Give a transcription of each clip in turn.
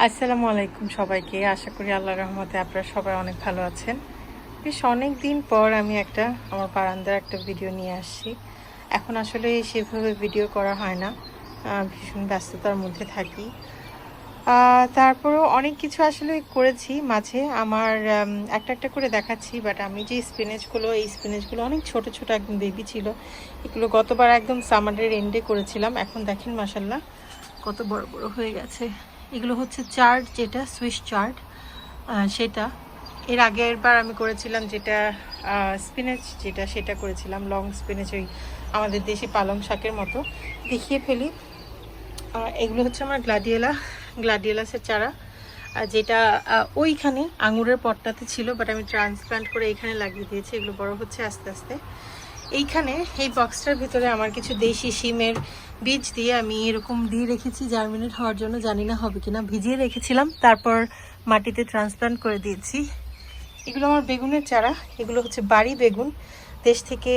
আসসালামু আলাইকুম সবাইকে। আশা করি আল্লাহর রহমতে আপনারা সবাই অনেক ভালো আছেন। বেশ অনেক দিন পর আমি আমার বারান্দার একটা ভিডিও নিয়ে আসছি। এখন আসলে সেভাবে ভিডিও করা হয় না, ভীষণ ব্যস্ততার মধ্যে থাকি। তারপরেও অনেক কিছু আসলে করেছি মাঝে। একটা একটা করে দেখাচ্ছি, বাট আমি যে এই স্পিনেচগুলো অনেক ছোট ছোট একদম বেবি ছিল। এগুলো গতবার একদম সামারের এন্ডে করেছিলাম। এখন দেখেন মাশাল্লাহ কত বড় বড় হয়ে গেছে। এগুলো হচ্ছে চার্ট, যেটা সুইস চার্ট, সেটা। এর আগের বার আমি করেছিলাম যেটা স্পিনেচ, সেটা করেছিলাম লং স্পিনেচ, ওই আমাদের দেশি পালং শাকের মতো। দেখিয়ে ফেলি, এগুলো হচ্ছে আমার গ্লাডিওলাসের চারা, যেটা ওইখানে আঙুরের পটটাতে ছিল, বাট আমি ট্রান্সপ্লান্ট করে এইখানে লাগিয়ে দিয়েছি। এগুলো বড় হচ্ছে আস্তে আস্তে। এইখানে এই বক্সটার ভিতরে আমার কিছু দেশি শিমের বীজ দিয়ে আমি এরকম দিয়ে রেখেছি জার্মিনেট হওয়ার জন্য। জানি না হবে কিনা, ভিজিয়ে রেখেছিলাম, তারপর মাটিতে ট্রান্সপ্লান্ট করে দিয়েছি। এগুলো আমার বেগুনের চারা। এগুলো হচ্ছে বাড়ি বেগুন, দেশ থেকে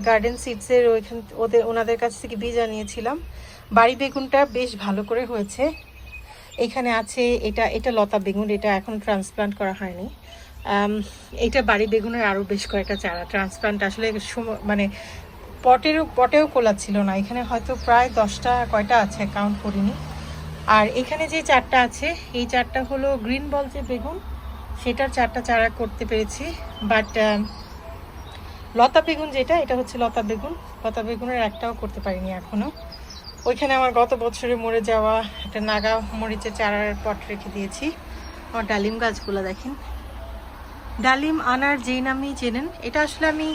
গার্ডেন সিডসের ওনাদের কাছ থেকে বীজ আনিয়েছিলাম। বাড়ি বেগুনটা বেশ ভালো করে হয়েছে। এখানে আছে এটা লতা বেগুন, এটা এখন ট্রান্সপ্লান্ট করা হয়নি। এটা বাড়ি বেগুনের আরও বেশ কয়েকটা চারা ট্রান্সপ্লান্ট আসলে মানে পটেও কোলাচ্ছিল না। এখানে হয়তো প্রায় 10টা কয়টা আছে, কাউন্ট করিনি। আর এখানে যে চারটা আছে, এই চারটা হলো গ্রিন বল যে বেগুন, সেটার চারটা চারা করতে পেরেছি। বাট লতা বেগুন এটা হচ্ছে লতা বেগুনের একটাও করতে পারিনি এখনো। ওইখানে আমার গত বছরে মরে যাওয়া একটা নাগা মরিচের চারার পট রেখে দিয়েছি। আমার ডালিম গাছগুলো দেখেন, ডালিম আনার যেই নামেই চেনেন। এটা আসলে আমি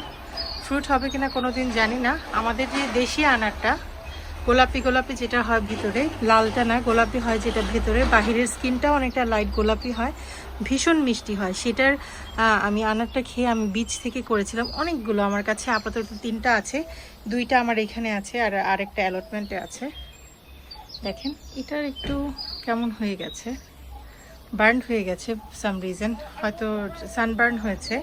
ফ্রুট হবে কিনা কোনোদিন জানি না। আমাদের যে দেশি আনারটা গোলাপি গোলাপি যেটা হয় ভিতরে, লালটা না গোলাপি হয় যেটা ভেতরে, বাহিরের স্কিনটা অনেকটা লাইট গোলাপি হয়, ভীষণ মিষ্টি হয় সেটার। আমি আনারটা খেয়ে আমি বীজ থেকে করেছিলাম অনেকগুলো। আমার কাছে আপাতত 3টা আছে, 2টা আমার এখানে আছে আর আরেকটা অ্যালটমেন্টে আছে। দেখেন এটার একটু কেমন হয়ে গেছে, বার্ন হয়ে গেছে সাম রিজন, হয়তো সানবার্ন হয়েছে।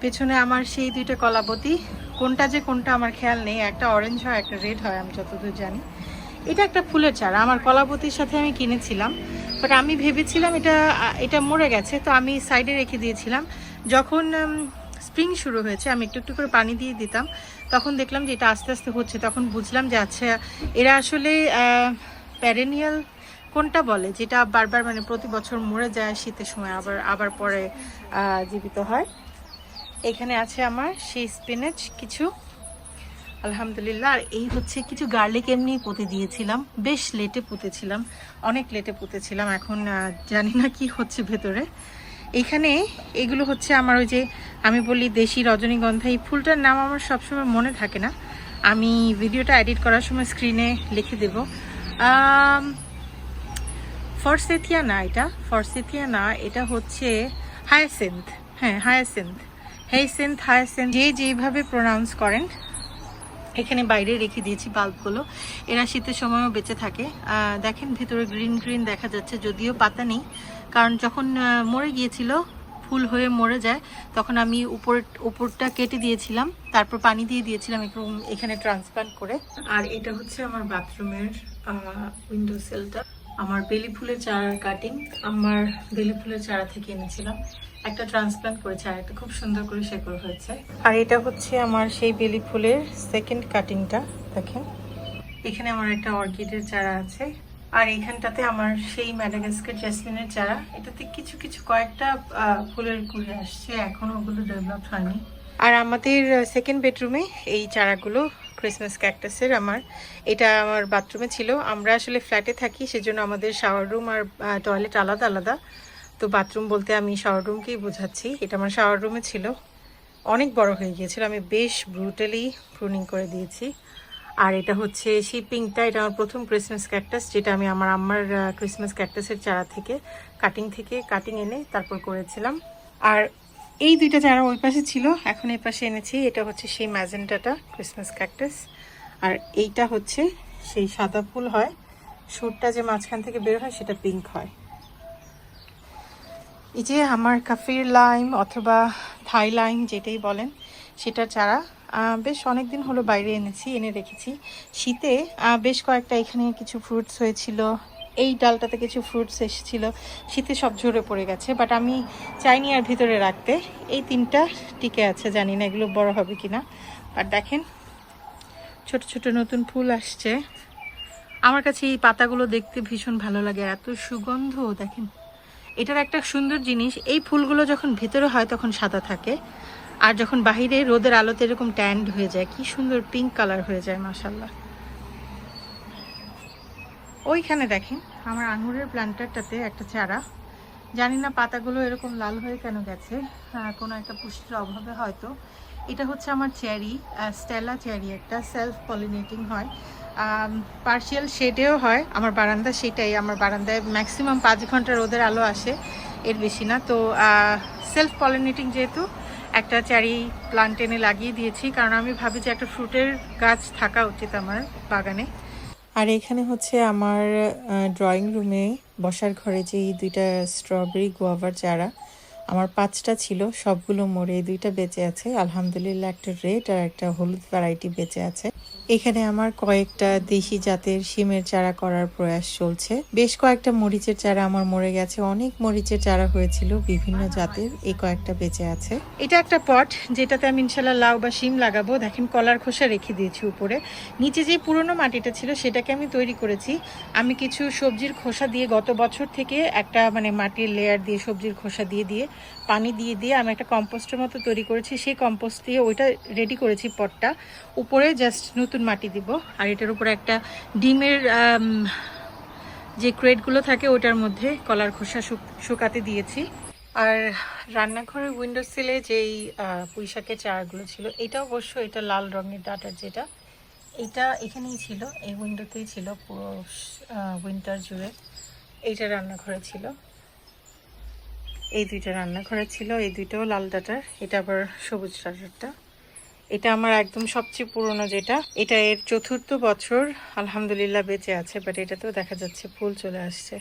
পেছনে আমার সেই 2টা কলাবতী, কোনটা আমার খেয়াল নেই, একটা অরেঞ্জ হয় একটা রেড হয় আমি যতদূর জানি। এটা একটা ফুলের চারা, আমার কলাবতীর সাথে আমি কিনেছিলাম, বাট আমি ভেবেছিলাম এটা মরে গেছে, তো আমি সাইডে রেখে দিয়েছিলাম। যখন স্প্রিং শুরু হয়েছে আমি একটু একটু করে পানি দিয়ে দিতাম, তখন দেখলাম যে এটা আস্তে আস্তে হচ্ছে। তখন বুঝলাম যে আচ্ছা, এরা আসলে প্যারেনিয়াল কোনটা বলে, যেটা বারবার মানে প্রতি বছর মরে যায় শীতের সময়, আবার পরে জীবিত হয়। এখানে আছে আমার সেই স্পিনাচ কিছু, আলহামদুলিল্লাহ। আর এই হচ্ছে কিছু গার্লিক এমনি পুঁতে দিয়েছিলাম, বেশ লেটে পুঁতেছিলাম, অনেক লেটে পুঁতেছিলাম। এখন জানি না কি হচ্ছে ভেতরে। এইখানে এগুলো হচ্ছে আমার ওই যে আমি বলি দেশি রজনীগন্ধা। এই ফুলটার নাম আমার সবসময় মনে থাকে না, আমি ভিডিওটা এডিট করার সময় স্ক্রিনে লিখে দেব। ফরসেথিয়া না, এটা হচ্ছে হায়াসিন্থ। হ্যাঁ, হায়াসিন্থ যেভাবে প্রোনাউন্স করেন। এখানে বাইরে রেখে দিয়েছি বাল্বগুলো, এরা শীতের সময়ও বেঁচে থাকে। দেখেন ভেতরে গ্রিন গ্রিন দেখা যাচ্ছে, যদিও পাতা নেই, কারণ যখন মরে গিয়েছিল ফুল হয়ে মরে যায় তখন আমি উপরটা কেটে দিয়েছিলাম, তারপর পানি দিয়ে দিয়েছিলাম এখানে ট্রান্সপ্লান্ট করে। আর এটা হচ্ছে আমার বাথরুমের উইন্ডো সেলটা। আমার বেলি ফুলের চারার কাটিং আমার বেলি ফুলের চারা থেকে এনেছিলাম, একটা ট্রান্সপ্লান্ট করেছে আর একটা খুব সুন্দর করে শেকড় হয়েছে। আর এটা হচ্ছে আমার সেই বেলি ফুলের সেকেন্ড কাটিংটা। দেখেন এখানে আমার একটা অর্কিডের চারা আছে, আর এইখানটাতে আমার সেই ম্যাডাগাস্কার জেসমিনের চারা। এটাতে কিছু কিছু কয়েকটা ফুলের কুড়ি আসছে, এখনো ওগুলো ডেভেলপ হয়নি। আর আমাদের সেকেন্ড বেডরুমে এই চারাগুলো ক্রিসমাস ক্যাকটাসের। এটা আমার বাথরুমে ছিল। আমরা আসলে ফ্ল্যাটে থাকি, সেজন্য আমাদের শাওয়ার রুম আর টয়লেট আলাদা আলাদা, তো বাথরুম বলতে আমি শাওয়ার রুমকেই বোঝাচ্ছি। এটা আমার শাওয়ার রুমে ছিল, অনেক বড় হয়ে গিয়েছিল, আমি বেশ ব্রুটালি প্রুনিং করে দিয়েছি। আর এটা হচ্ছে সেই পিঙ্কটা, এটা আমার প্রথম ক্রিসমাস ক্যাকটাস, যেটা আমি আমার আম্মার ক্রিসমাস ক্যাকটাসের চারা থেকে কাটিং এনে তারপর করেছিলাম। আর এই 2টা চারা ওই পাশে ছিল, এখন এই পাশে এনেছি। এটা হচ্ছে সেই ম্যাজেন্টাটা ক্রিসমাস ক্যাকটাস, আর এইটা হচ্ছে সেই সাদা ফুল হয়, সুরটা যে মাঝখান থেকে বের হয় সেটা পিঙ্ক হয়। এই যে আমার কাফির লাইম অথবা থাই লাইম যেটাই বলেন, সেটার চারা বেশ অনেক দিন হলো বাইরে এনে রেখেছি। শীতে বেশ কয়েকটা এখানে কিছু ফ্রুটস হয়েছিল, এই ডালটাতে কিছু ফ্রুটস এসেছিলো, শীতে সব ঝরে পড়ে গেছে, বাট আমি চাইনি আর ভিতরে রাখতে। এই 3টা টিকে আছে, জানি না এগুলো বড় হবে কিনা। আর দেখেন ছোট ছোট নতুন ফুল আসছে। আমার কাছে এই পাতাগুলো দেখতে ভীষণ ভালো লাগে, এত সুগন্ধ। দেখেন এটার একটা সুন্দর জিনিস, এই ফুলগুলো যখন ভেতরে হয় তখন সাদা থাকে, আর যখন বাহিরে রোদের আলোতে এরকম ট্যান্ড হয়ে যায়, কি সুন্দর পিঙ্ক কালার হয়ে যায় মাশাআল্লাহ। ওইখানে দেখেন আমার আঙুরের প্ল্যান্টারটাতে একটা চারা, জানি না পাতাগুলো এরকম লাল হয়ে কেন গেছে, কোনো একটা পুষ্টির অভাবে হয়তো। এটা হচ্ছে আমার চেরি, স্টেলা চেরি, একটা সেলফ পলিনেটিং হয়, পার্শিয়াল শেডেও হয় আমার বারান্দা। সেটাই আমার বারান্দায় ম্যাক্সিমাম 5 ঘন্টা রোদের আলো আসে, এর বেশি না। তো সেলফ পলিনেটিং যেহেতু, একটা চেরি প্লান্ট এনে লাগিয়ে দিয়েছি, কারণ আমি ভাবি যে একটা ফ্রুটের গাছ থাকা উচিত আমার বাগানে। আর এখানে হচ্ছে আমার ড্রয়িং রুমে বসার ঘরে যে 2টা স্ট্রবেরি গুয়াভার চারা, আমার 5টা ছিল, সবগুলো মরে 2টা বেঁচে আছে আলহামদুলিল্লাহ। একটা রেড আর একটা হলুদ ভ্যারাইটি বেঁচে আছে। এখানে আমার কয়েকটা দেশি জাতের শিমের চারা করার প্রয়াস চলছে। বেশ কয়েকটা মরিচের চারা আমার মরে গেছে, অনেক মরিচের চারা হয়েছিল বিভিন্ন জাতের, এই কয়েকটা বেঁচে আছে। এটা একটা পট যেটাতে আমি ইনশাল্লাহ লাউ বা শিম লাগাবো। দেখেন কলার খোসা রেখে দিয়েছি উপরে। নিচে যে পুরনো মাটিটা ছিল সেটাকে আমি তৈরি করেছি। আমি কিছু সবজির খোসা দিয়ে গত বছর থেকে একটা মাটির লেয়ার দিয়ে সবজির খোসা দিয়ে পানি দিয়ে আমি একটা কম্পোস্টের মতো তৈরি করেছি। সেই কম্পোস্ট দিয়ে ওইটা রেডি করেছি পটটা, উপরে জাস্ট নতুন মাটি দিব। আর এটার উপরে একটা ডিমের যে ক্রেটগুলো থাকে ওটার মধ্যে কলার খোসা শুকাতে দিয়েছি। আর রান্নাঘরের উইন্ডো সিলে যেই পুঁইশাকের চারাগুলো ছিল, এটা অবশ্য এটা লাল রঙের ডাটার, যেটা এটা এখানেই ছিল, এই উইন্ডোতেই ছিল পুরো উইন্টার জুড়ে। এইটা রান্নাঘরে ছিল, এই 2টা রান্নাঘরে ছিল, এই 2টাও লাল ডাটার, এটা আবার সবুজ ডাটারটা। এটা আমার একদম সবচেয়ে পুরনো যেটা, এটা এর 4র্থ বছর আলহামদুলিল্লাহ বেঁচে আছে, বাট এটাতেও দেখা যাচ্ছে ফুল চলে আসছে।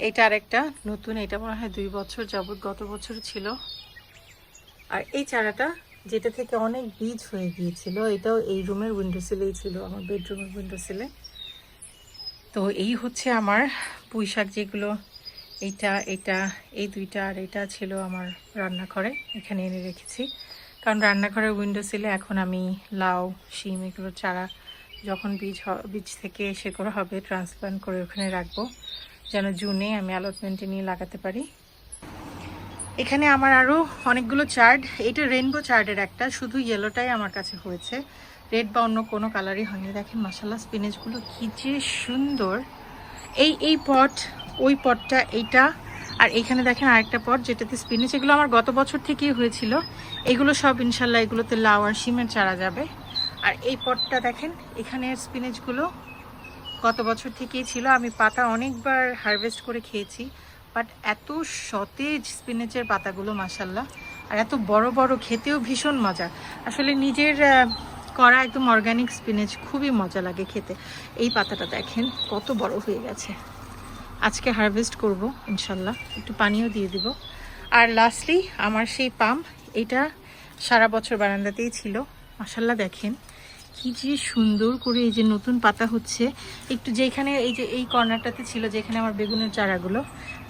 এটা আরেকটা নতুন, এটা মনে হয় 2 বছর যাবত, গত বছর ছিল। আর এই চারাটা যেটা থেকে অনেক বীজ হয়ে গিয়েছিল, এটাও এই রুমের উইন্ডোসিলেই ছিল, আমার বেডরুমের উইন্ডোসিলে। তো এই হচ্ছে আমার পুঁইশাক যেগুলো, এটা এই 2টা, আর এটা ছিল আমার রান্নাঘরে, এখানে এনে রেখেছি। কারণ রান্নাঘরের উইন্ডো সিলে এখন আমি লাউ শিম এগুলো চারা যখন বীজ থেকে শেকড় হবে ট্রান্সপ্লান্ট করে ওখানে রাখবো, যেন জুনে আমি অ্যালটমেন্টে নিয়ে লাগাতে পারি। এখানে আমার আরও অনেকগুলো চার্ড, এটা রেনবো চার্ডের একটা, শুধু ইয়েলোটাই আমার কাছে হয়েছে, রেড বা অন্য কোনো কালারই হয়নি। দেখেন মাশাআল্লাহ স্পিনেচগুলো কি যে সুন্দর। এই পট, ওই পটটা, এইটা, আর এইখানে দেখেন আরেকটা পট যেটাতে স্পিনেচ, এগুলো আমার গত বছর থেকেই হয়েছিল। এগুলো সব ইনশাল্লাহ এগুলোতে লাউ আর শিমের চারা যাবে। আর এই পটটা দেখেন, এখানে স্পিনেচগুলো গত বছর থেকেই ছিল, আমি পাতা অনেকবার হারভেস্ট করে খেয়েছি, বাট এত সতেজ স্পিনেচের পাতাগুলো মাশাল্লাহ, আর এত বড় বড়, খেতেও ভীষণ মজা। আসলে নিজের করা একদম অর্গানিক স্পিনেচ খুবই মজা লাগে খেতে। এই পাতাটা দেখেন কত বড় হয়ে গেছে, আজকে হারভেস্ট করব ইনশাল্লাহ, একটু পানিও দিয়ে দিব। আর লাস্টলি আমার সেই পাম, এটা সারা বছর বারান্দাতেই ছিল মাশাল্লাহ। দেখেন কি যে সুন্দর করে এই যে নতুন পাতা হচ্ছে, একটু যেখানে এই যে এই কর্নারটাতে ছিল যেখানে আমার বেগুনের চারাগুলো,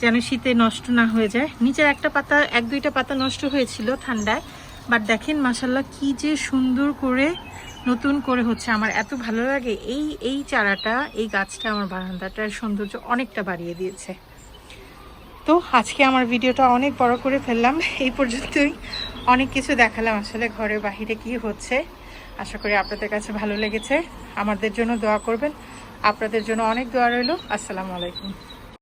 যেন শীতে নষ্ট না হয়ে যায়। নিচের একটা পাতা, 1-2টা পাতা নষ্ট হয়েছিল ঠান্ডায়, বাট দেখেন মাশাল্লাহ কি যে সুন্দর করে নতুন করে হচ্ছে। আমার এত ভালো লাগে এই চারাটা, এই গাছটা আমার বারান্দাটার সৌন্দর্য অনেকটা বাড়িয়ে দিয়েছে। তো আজকে আমার ভিডিওটা অনেক বড় করে ফেললাম, এই পর্যন্তই। অনেক কিছু দেখালাম আসলে ঘরে বাহিরে কি হচ্ছে। আশা করি আপনাদের কাছে ভালো লেগেছে। আমাদের জন্য দোয়া করবেন, আপনাদের জন্য অনেক দোয়া রইল। আসসালামু আলাইকুম।